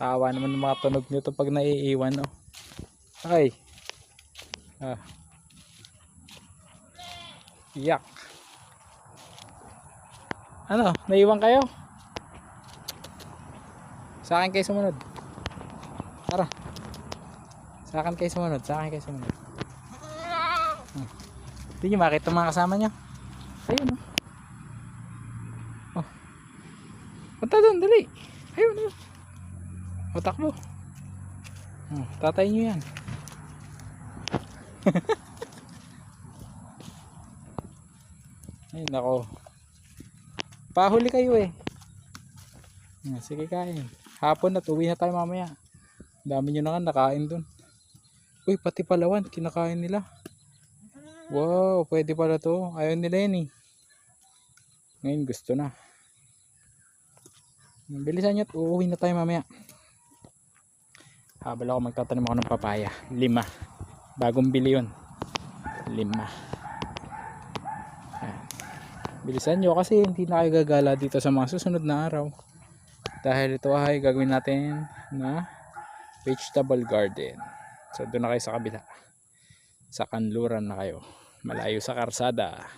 Kawa naman ng mga tunog nito pag naiiwan, oh. Ay. Yak. Ano, naiwan kayo? Sa akin kayo sumunod. Tara. Sa akin kayo sumunod. Hindi nyo makita mga kasama nyo. Ayun, oh. Punta doon, dali. Ayun, oh. O, takbo. Tatay nyo yan. Ay, nako. Pahuli kayo eh. Sige, kain. Hapon na, uwi na tayo mamaya. Dami nyo na nga nakain dun. Uy, pati palawan, kinakain nila. Wow, pwede pala to. Ayaw nila yan eh. Ngayon gusto na. Bilisan nyo at uuwi na tayo mamaya. Habal ako magtatanim ako ng papaya. 5. Bagong bili yun. 5. Bilisan nyo kasi hindi na kayo gagala dito sa mga susunod na araw. Dahil ito ay gagawin natin na vegetable garden. So doon na kayo sa kabila. Sa kanluran na kayo. Malayo sa karsada.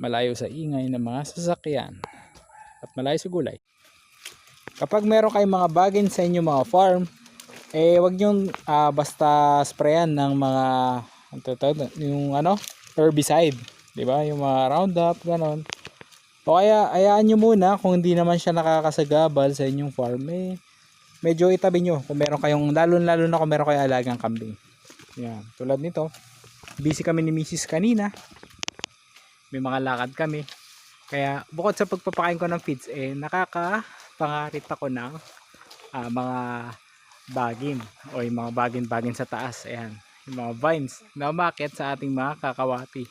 Malayo sa ingay ng mga sasakyan. At malayo sa gulay. Kapag meron kayong mga bagin sa inyong mga farm, wag nyo basta sprayan ng mga yung herbicide, di ba? Yung mga Roundup, ganon. O kaya ayaan nyo muna kung hindi naman siya nakakasagabal sa inyong farm, medyo itabi nyo kung meron kayong, lalo na kung meron kayong alagang kambing. Yan, tulad nito. Busy kami ni Mrs. kanina. May mga lakad kami. Kaya bukod sa pagpapakain ko ng feeds, nakakapangarit ako ng mga bagin o yung mga bagin sa taas. Ayan, yung mga vines na umakyat sa ating mga kakawati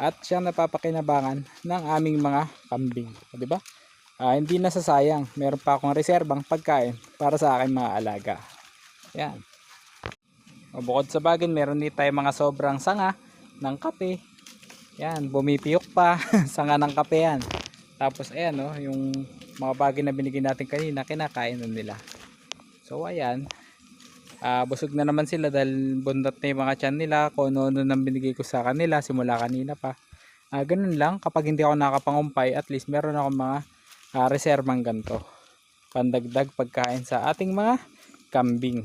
at siyang napapakinabangan ng aming mga kambing, di ba? Hindi nasasayang, meron pa akong reserbang pagkain para sa aking mga alaga. Ayan, o bukod sa bagin, meron din tayo mga sobrang sanga ng kape. Ayan, bumipiyok pa. Sanga ng kape yan. Tapos ayan, yung mga bagin na binigyan natin kanina, kinakain na nila. So ayan, busog na naman sila dahil bundat na yung mga tiyan nila. Kung ano nang binigay ko sa kanila simula kanina pa. Ganun lang, kapag hindi ako nakapangumpay, at least meron ako mga reserbang ganito, pandagdag pagkain sa ating mga kambing.